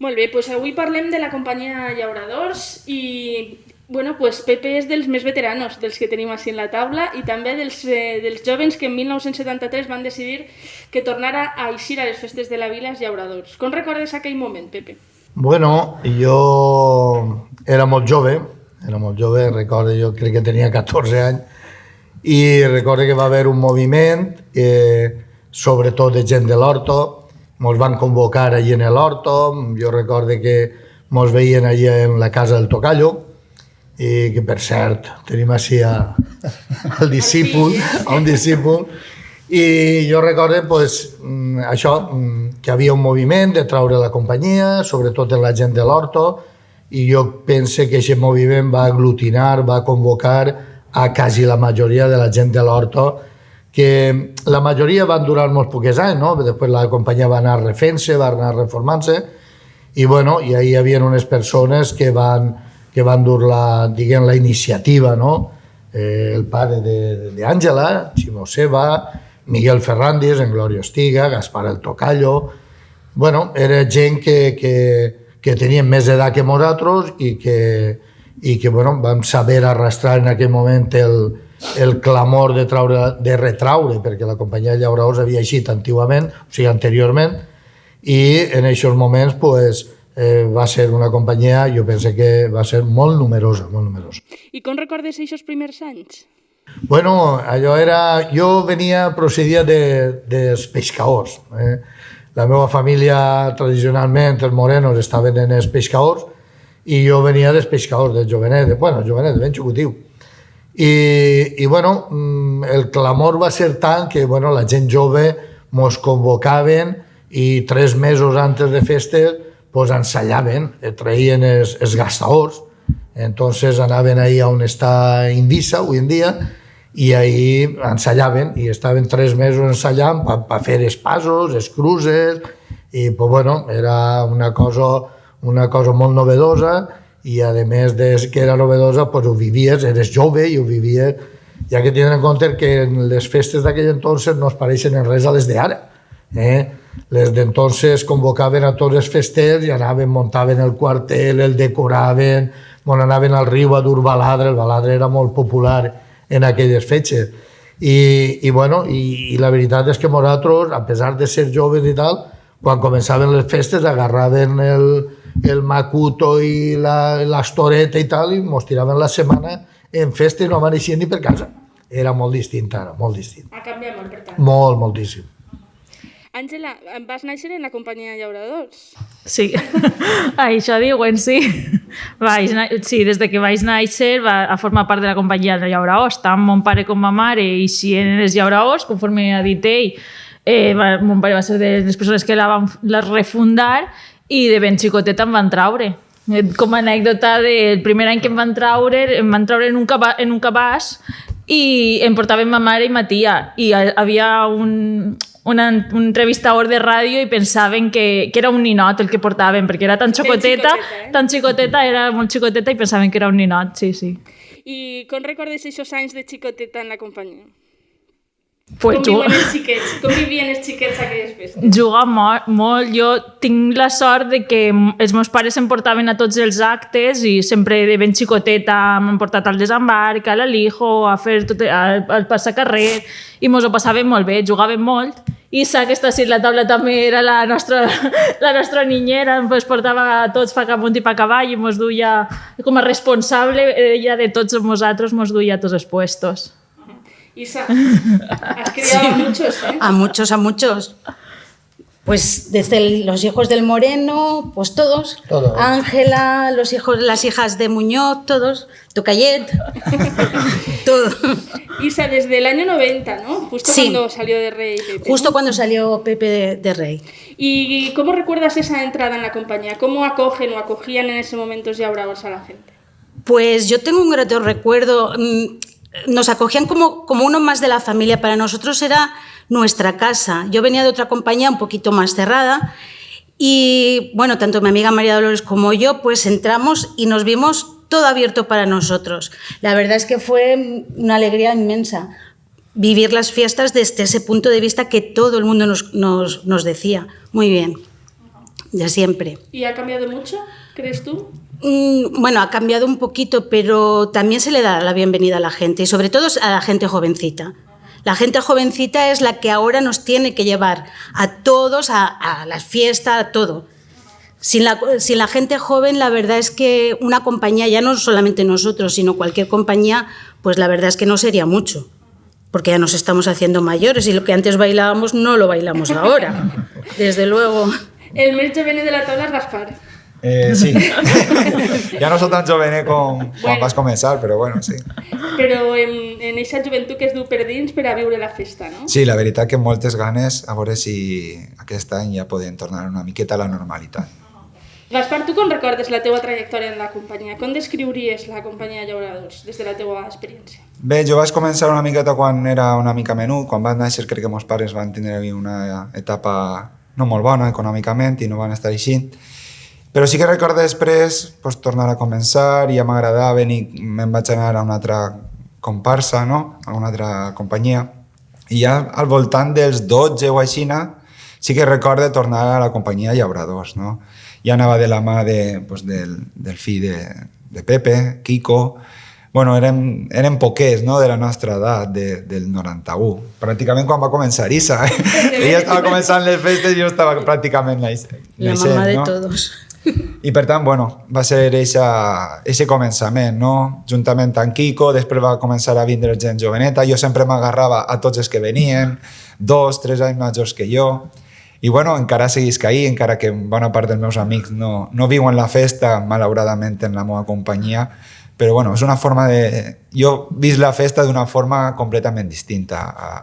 Molt bé, doncs avui parlem de la companyia Llauradors i Pepe és dels més veteranos, dels que tenim així en la taula, i també dels jovens que en 1973 van decidir que tornara a eixir a les festes de la vila els Llauradors. Com recordes aquell moment, Pepe? Bueno, jo era molt jove, recordo, jo crec que tenia 14 anys, i recordo que va haver un moviment, sobretot de gent de l'Horto, ens van convocar allí en l'Horto, jo recordo que ens veien allí en la casa del Tocayo, i que per cert tenim així un discípul, i jo recordo això, que hi havia un moviment de traure la companyia, sobretot en la gent de l'Horto, i jo penso que aquest moviment va aglutinar, va convocar a quasi la majoria de la gent de l'Horto, que la majoria van durar molt pocs anys, no? Després la companyia va anar refent-se, va anar reformant-se, i ahí hi havia unes persones que van dur la iniciativa, no? El pare d'Àngela, Ximo Seva, Miguel Ferrandis, en Gloria Ostiga, Gaspar el Tocayo. Era gent que tenien més edat que nosaltres i que vam saber arrastrar en aquell moment el clamor de retraure, perquè la companyia Llauradors havia eixit anteriorment, i en aquests moments va ser una companyia, jo penso que va ser molt numerosa, molt numerosa. I com recordes aquests primers anys? Jo procedia dels pescadors. La meva família, tradicionalment, els morenos, estaven en els pescadors, i jo venia dels pescadors, del jovenet, ben xucutiu. I el clamor va ser tant que la gent jove ens convocaven i 3 mesos antes de festes ensallaven, traien els gastadors, entonces anaven ahí on està Indisa avui en dia, i ahí ensallaven, i estaven 3 mesos ensallant per fer els passos, els cruces, i era una cosa molt novedosa, i a més que era novedosa, ho vivies, eres jove i ho vivies. Hi ha que tenir en compte que les festes d'aquell entonces no es pareixen en res a les d'ara. Les d'entonces convocaven a tots els festers i anaven, muntaven el quartel, el decoraven, anaven al riu a dur baladre, el baladre era molt popular en aquelles fetges. I la veritat és que nosaltres, a pesar de ser joves i tal, quan començaven les festes agarraven el macuto i l'estoreta i tal, i ens tiraven la setmana en festa i no amaneixien ni per casa. Era molt distint ara, molt distint. Ha canviat molt, per tant. Moltíssim. Àngela, vas néixer en la companyia Llauradors? Sí, això diuen, sí. Sí, des de que vaig néixer a formar part de la companyia Llauradors. Tant mon pare com ma mare eixien els Llauradors, conforme ha dit ell. Mon pare va ser de les persones que la van refundar i de ben xicoteta em van traure. Com a anècdota, el primer any que em van traure en un cabàs i em portaven ma mare i ma tia, i havia un entrevistador de ràdio i pensaven que era un ninot el que portaven, perquè era tan xicoteta, era molt xicoteta i pensaven que era un ninot, sí. I com recordes aquests anys de xicoteta en la companyia? Com vivien els xiquets a aquelles festes? Jugar molt. Jo tinc la sort de que els meus pares em portaven a tots els actes i sempre de ben xicoteta m'han portat al desembarc, a l'Alijo, a fer el passacarrer, i mos ho passàvem molt bé, jugàvem molt. Isa, que està així a la taula, també era la nostra niñera, ens portava a tots pa amunt i pa avall i mos duia, com a responsable ella de tots nosaltres, mos duia a tots els puestos. Isa, has criado a muchos, ¿eh? A muchos. Pues desde los hijos del Moreno, pues todos. Ángela, las hijas de Muñoz, todos. Tocayet, todo. Isa, desde el año 90, ¿no? Justo sí. Cuando salió de Rey Pepe. Justo, ¿no? Cuando salió Pepe de Rey. ¿Y cómo recuerdas esa entrada en la compañía? ¿Cómo acogen o acogían en ese momento Llauradors a la gente? Pues yo tengo un grato recuerdo. Nos acogían como uno más de la familia. Para nosotros era nuestra casa. Yo venía de otra compañía un poquito más cerrada y, bueno, tanto mi amiga María Dolores como yo, pues entramos y nos vimos todo abierto para nosotros. La verdad es que fue una alegría inmensa vivir las fiestas desde ese punto de vista que todo el mundo nos decía. Muy bien. de siempre. ¿Y ha cambiado mucho, crees tú? Bueno, ha cambiado un poquito, pero también se le da la bienvenida a la gente y sobre todo a la gente jovencita. La gente jovencita es la que ahora nos tiene que llevar a todos, a las fiestas, a todo. Sin la gente joven, la verdad es que una compañía, ya no solamente nosotros, sino cualquier compañía, pues la verdad es que no sería mucho, porque ya nos estamos haciendo mayores y lo que antes bailábamos no lo bailamos ahora, desde luego. El més jovene de la taula és Gaspar. Sí, ja no soc tan jovener com quan vas començar, però bueno, sí. Però en aquesta joventut que es du per dins per a viure la festa, no? Sí, la veritat que moltes ganes, a veure si aquest any ja podem tornar una miqueta a la normalitat. Gaspar, tu com recordes la teua trajectòria en la companyia? Com descriuries la companyia Llauradors des de la teua experiència? Bé, jo vaig començar una miqueta quan era una mica menut, quan van néixer crec que meus pares van tindre una etapa no molt bona econòmicament i no van estar així. Però sí que recordo després pues, tornar a començar i ja m'agradaven i me'n vaig anar a una altra comparsa, no? A una altra companyia. I ja al voltant dels 12 o així, sí que recordo tornar a la companyia Llauradors, no? Ja anava de la mà pues, del fill de Pepe, Kiko. Bueno, eren poquets, no?, de la nostra edat, del 91. Pràcticament quan va començar Isa. Ella estava començant les festes i jo estava pràcticament naixent. La mamà de tots. I per tant, bueno, va ser eixe començament, no? Juntament amb Kiko, després va començar a vindre gent joveneta, jo sempre m'agarrava a tots els que venien, 2, 3 anys majors que jo, i bueno, encara seguisc ahí, encara que bona part dels meus amics no viuen la festa, malauradament, en la meva companyia, però bueno, és una forma de... Jo he vist la festa d'una forma completament distinta,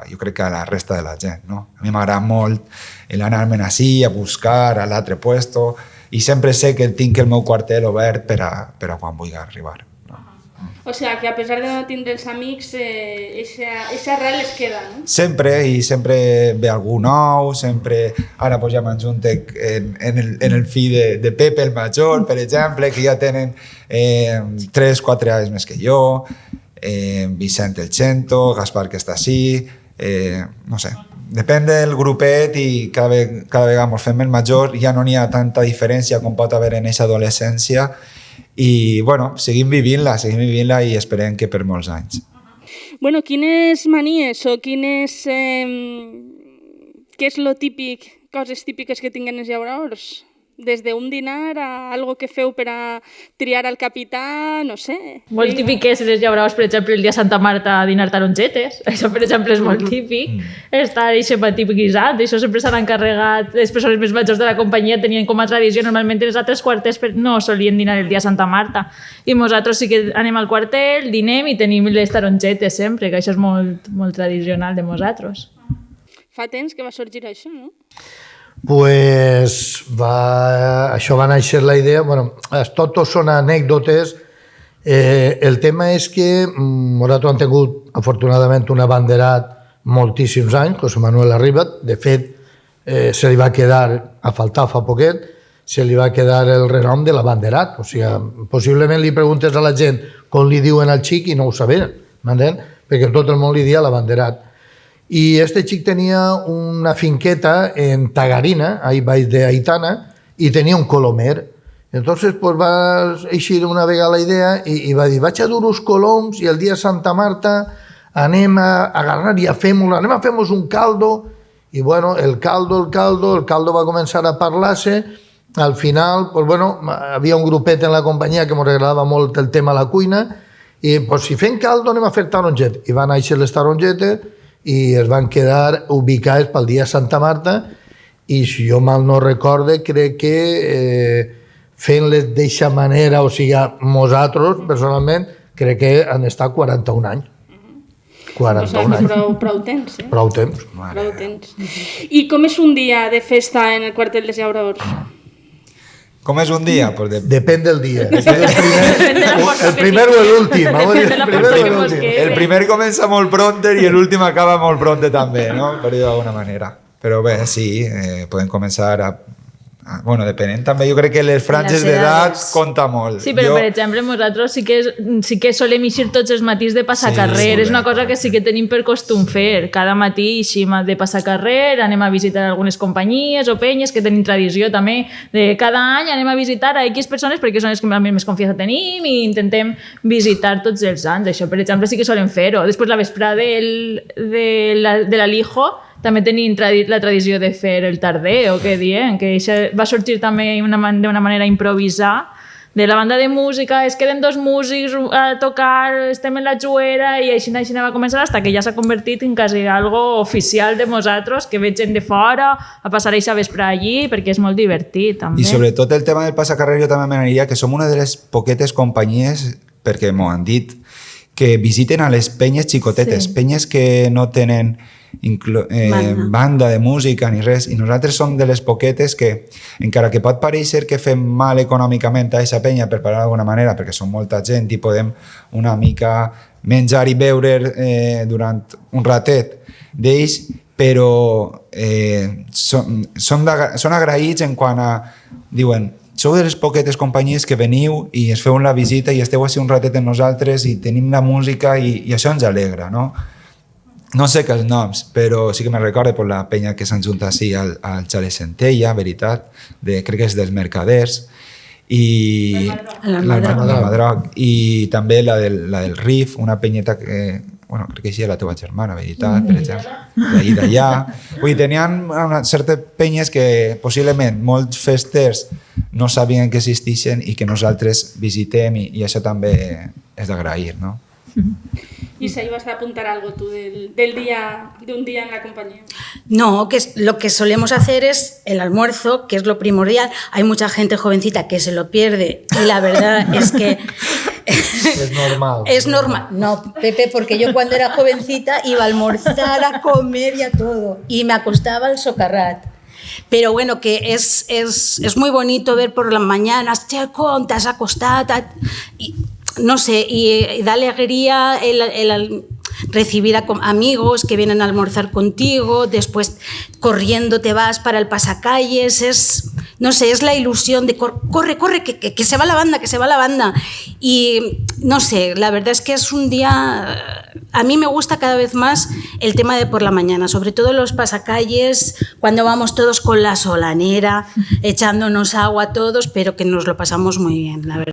jo crec que a la resta de la gent, no? A mi m'agrada molt l'anar-me'n així, a buscar a l'altre puesto, i sempre sé que tinc el meu quartel obert per a quan vulgui arribar. No? O sea, que a pesar de no tindre els amics, eixa arrel es queda, no? Sempre, i sempre ve algú nou, sempre... Ara pues, ja m'enjunte en el fill de Pepe, el major, per exemple, que ja tenen 3-4 anys més que jo, Vicent el Chento, Gaspar que està així, no sé... Depèn del grupet i cada vegada ens fem més major, ja no n'hi ha tanta diferència com pot haver en aquesta adolescència i, bueno, seguim vivint-la i esperem que per molts anys. Bueno, quines manies o quines... què és lo típic, coses típiques que tinguen els llauradors? Des d'un dinar a algo que feu per a triar al capità, no sé. Molt típic és les llauradors, per exemple, el dia de Santa Marta a dinar tarongetes. Això, per exemple, és molt típic. Està aquest petit guisat, això sempre s'han encarregat. Les persones més majors de la companyia tenien com a tradició, normalment els altres quarters no solien dinar el dia de Santa Marta. I nosaltres sí que anem al quartel, dinem i tenim les tarongetes sempre, que això és molt, molt tradicional de nosaltres. Fa temps que va sorgir això, no? Pues això va néixer la idea, bueno, tots són anècdotes. El tema és que nosaltres hem tingut afortunadament un abanderat moltíssims anys, José Manuel Arriba, de fet se li va quedar, a faltar fa poquet, se li va quedar el renom de l'abanderat, o sigui, possiblement li preguntes a la gent com li diuen al xic i no ho sabien, m'entén? Perquè tot el món li dia l'abanderat. I este xic tenia una finqueta en Tagarina, ahí baix d'Aitana, i tenia un colomer. Entonces pues, va eixir una vegada la idea i va dir, vaig a dur uns coloms i el dia de Santa Marta anem a agarrar i a fer-nos, anem a fer-nos un caldo. I bueno, el caldo va començar a parlar-se. Al final, pues, bueno, havia un grupet en la companyia que ens agradava molt el tema de la cuina i pues, si fem caldo anem a fer taronget. I van néixer les tarongetes i es van quedar ubicades pel dia de Santa Marta i si jo mal no recorde crec que fent-les d'eixa manera, o sigui, nosaltres personalment crec que han estat 41 anys. 41 anys. Prou temps, eh? Prou temps. Prou temps. I com és un dia de festa en el quartel dels llauradors? Com és un dia? Pues Depèn del dia. El primer o l'últim. El primer comença molt pronte i l'últim acaba molt pronte també, no? Per dir d'alguna manera. Però bé, sí, podem començar Bueno, depenent també, jo crec que les franges d'edat compta molt. Sí, però per exemple, nosaltres sí que solem eixir tots els matins de passar carrer. És una cosa que sí que tenim per costum fer. Cada matí eixim de passar carrer, anem a visitar algunes companyies o penyes que tenim tradició també. Cada any anem a visitar a X persones perquè són les que més confiança tenim i intentem visitar tots els anys. Això, per exemple, sí que solem fer-ho. Després, la vesprada de l'Alijo, també tenim la tradició de fer el tarder, o què diem, que això va sorgir també d'una manera improvisada, de la banda de música, es queden dos músics a tocar, estem en la juera, i així va començar, fins que ja s'ha convertit en quasi algo oficial de nosaltres, que veig gent de fora a passar aquesta vespre allí, perquè és molt divertit, també. I sobretot el tema del passacarrer, jo també m'aniria que som una de les poquetes companyies, perquè m'ho han dit, que visiten a les penyes xicotetes, penyes que no tenen banda de música ni res, i nosaltres som de les poquetes que, encara que pot pareixer que fem mal econòmicament a aquesta penya, per parlar d'alguna manera, perquè som molta gent i podem una mica menjar i beure durant un ratet d'ells, però són agraïts en quant a, diuen, sou de les poquetes companyies que veniu i ens feu la visita i esteu així un ratet amb nosaltres i tenim la música i això ens alegra, no? No sé que els noms, però sí que me recordo per la penya que s'han juntat així al Xale Centella, veritat, crec que és dels mercaders, i la Madroc, i també la del Rif, una penyeta que, bueno, crec que així era la teva germana, veritat, per exemple, d'ahir d'allà. Vull dir, tenien certes penyes que possiblement molts festers no sabien que existeixen i que nosaltres visitem i això també és d'agrair, no? Isa, ibas a apuntar algo tú de un día en la compañía. No, lo que solemos hacer es el almuerzo, que es lo primordial. Hay mucha gente jovencita que se lo pierde y la verdad es que... Es normal. Es normal. No, Pepe, porque yo cuando era jovencita iba a almorzar, a comer y a todo. Y me acostaba al socarrat. Pero bueno, que es muy bonito ver por las mañanas, te has acostado, y no sé, y da alegría el recibir a amigos que vienen a almorzar contigo, después corriendo te vas para el pasacalles, no sé, es la ilusión de corre, que se va la banda, y no sé, la verdad es que es un día, a mí me gusta cada vez más el tema de por la mañana, sobre todo los pasacalles, cuando vamos todos con la solanera, echándonos agua todos, pero que nos lo pasamos muy bien, la verdad.